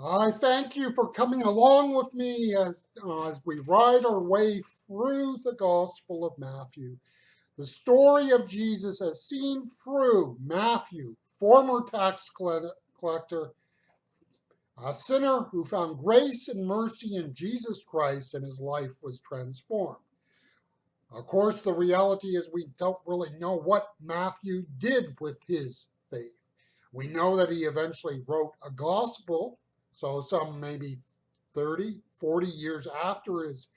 I thank you for coming along with me as we ride our way through the Gospel of Matthew. The story of Jesus as seen through Matthew, former tax collector, a sinner who found grace and mercy in Jesus Christ and his life was transformed. Of course, the reality is we don't really know what Matthew did with his faith. We know that he eventually wrote a gospel, so some maybe 30, 40 years after his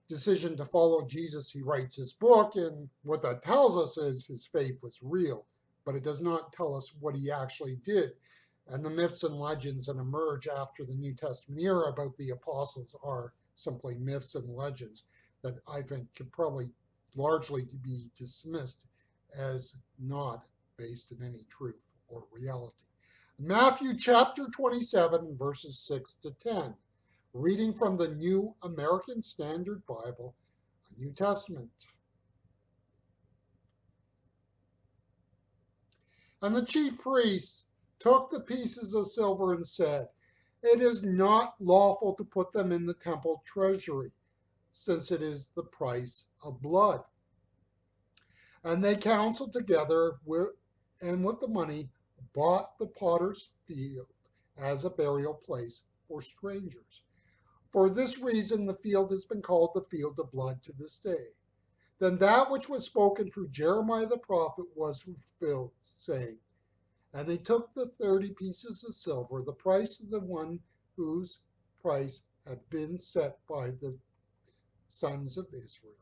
decision to follow Jesus, he writes his book. And what that tells us is his faith was real, but it does not tell us what he actually did. And the myths and legends that emerge after the New Testament era about the apostles are simply myths and legends that I think could probably largely be dismissed as not based in any truth or reality. Matthew chapter 27, verses 6 to 10. Reading from the New American Standard Bible, a New Testament. And the chief priests took the pieces of silver and said, "It is not lawful to put them in the temple treasury, since it is the price of blood." And they counseled together and with the money bought the potter's field as a burial place for strangers. For this reason, the field has been called the field of blood to this day. Then that which was spoken through Jeremiah the prophet was fulfilled, saying, "And they took the 30 pieces of silver, the price of the one whose price had been set by the sons of Israel.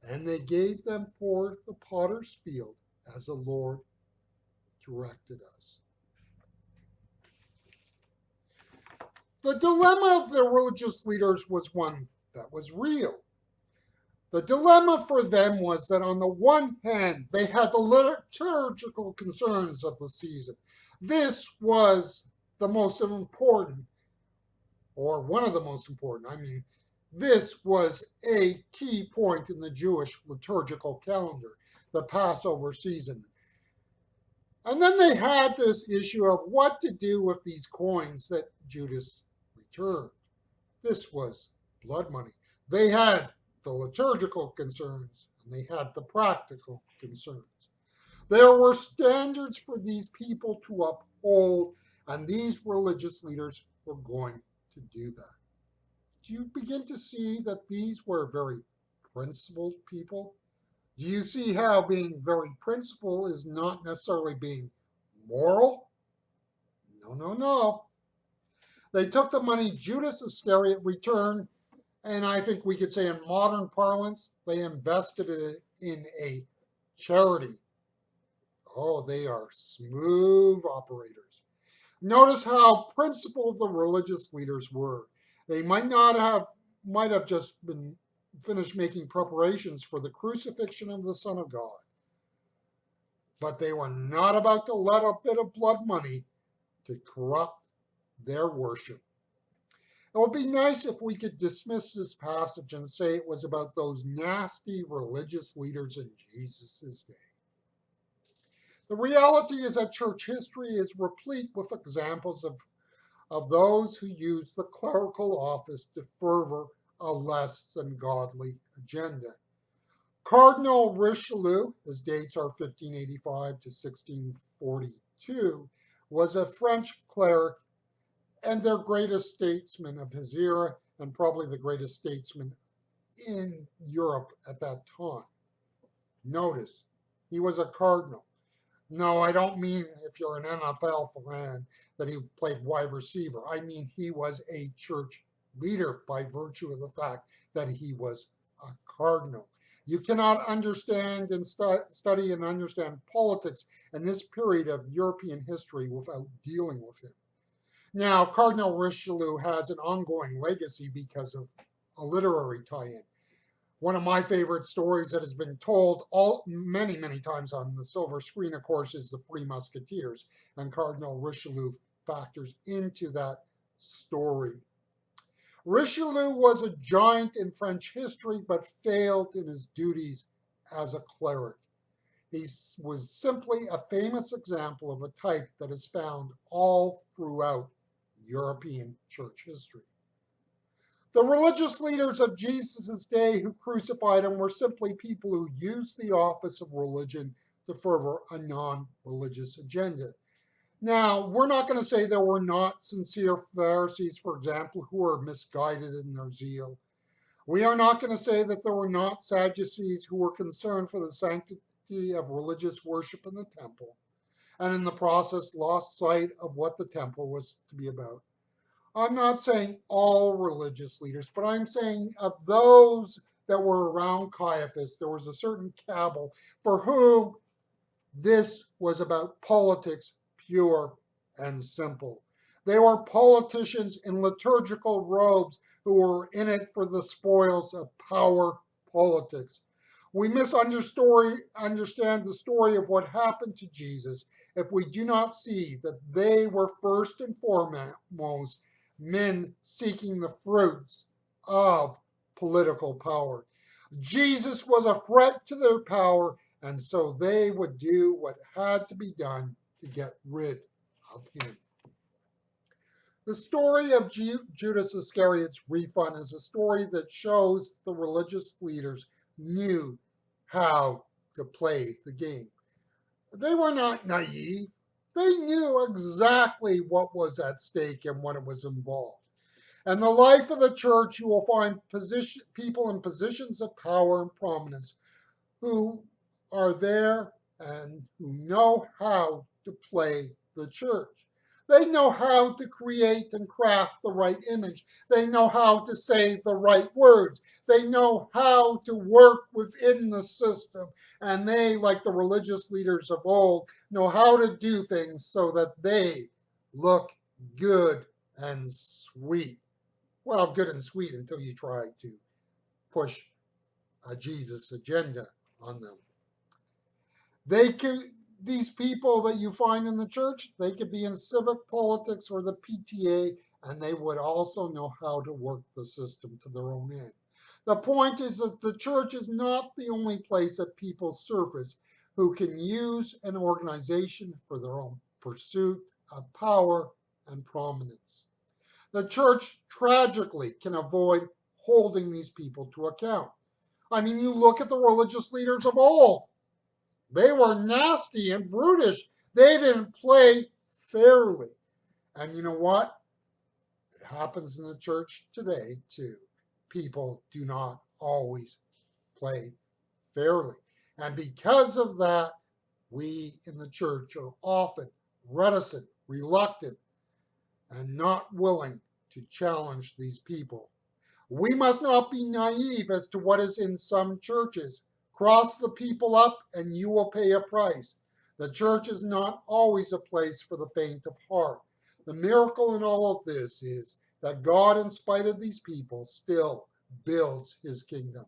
And they gave them for the potter's field as the Lord directed us." The dilemma of the religious leaders was one that was real. The dilemma for them was that on the one hand, they had the liturgical concerns of the season. This was the most important, or one of the most important. This was a key point in the Jewish liturgical calendar, the Passover season. And then they had this issue of what to do with these coins that Judas returned. This was blood money. They had the liturgical concerns and they had the practical concerns. There were standards for these people to uphold, and these religious leaders were going to do that. Do you begin to see that these were very principled people? Do you see how being very principled is not necessarily being moral? No, no, no. They took the money Judas Iscariot returned, and I think we could say in modern parlance, they invested it in a charity. Oh, they are smooth operators. Notice how principled the religious leaders were. They might have just been finished making preparations for the crucifixion of the Son of God, but they were not about to let a bit of blood money to corrupt their worship. It would be nice if we could dismiss this passage and say it was about those nasty religious leaders in Jesus' day. The reality is that church history is replete with examples of those who use the clerical office to further a less than godly agenda. Cardinal Richelieu, his dates are 1585 to 1642, was a French cleric and their greatest statesman of his era, and probably the greatest statesman in Europe at that time. Notice, he was a cardinal. No, I don't mean if you're an NFL fan that he played wide receiver. I mean he was a church leader by virtue of the fact that he was a cardinal. You cannot understand and study and understand politics in this period of European history without dealing with him. Now, Cardinal Richelieu has an ongoing legacy because of a literary tie-in. One of my favorite stories that has been told many, many times on the silver screen, of course, is The Three Musketeers, and Cardinal Richelieu factors into that story. Richelieu was a giant in French history, but failed in his duties as a cleric. He was simply a famous example of a type that is found all throughout European church history. The religious leaders of Jesus' day who crucified him were simply people who used the office of religion to further a non-religious agenda. Now, we're not going to say there were not sincere Pharisees, for example, who were misguided in their zeal. We are not going to say that there were not Sadducees who were concerned for the sanctity of religious worship in the temple, and in the process lost sight of what the temple was to be about. I'm not saying all religious leaders, but I'm saying of those that were around Caiaphas, there was a certain cabal for whom this was about politics, pure and simple. They were politicians in liturgical robes who were in it for the spoils of power politics. We misunderstand the story of what happened to Jesus if we do not see that they were first and foremost men seeking the fruits of political power. Jesus was a threat to their power, and so they would do what had to be done to get rid of him. The story of Judas Iscariot's refund is a story that shows the religious leaders knew how to play the game. They were not naive. They knew exactly what was at stake and what it was involved. And the life of the church, you will find people in positions of power and prominence who are there and who know how to play the church. They know how to create and craft the right image. They know how to say the right words. They know how to work within the system. And they, like the religious leaders of old, know how to do things so that they look good and sweet. Well, good and sweet until you try to push a Jesus agenda on them. These people that you find in the church, they could be in civic politics or the PTA, and they would also know how to work the system to their own end. The point is that the church is not the only place that people surface who can use an organization for their own pursuit of power and prominence. The church tragically can avoid holding these people to account. I mean, you look at the religious leaders of old. They were nasty and brutish. They didn't play fairly. And you know what? It happens in the church today, too. People do not always play fairly. And because of that, we in the church are often reticent, reluctant, and not willing to challenge these people. We must not be naive as to what is in some churches. Cross the people up and you will pay a price. The church is not always a place for the faint of heart. The miracle in all of this is that God, in spite of these people, still builds his kingdom.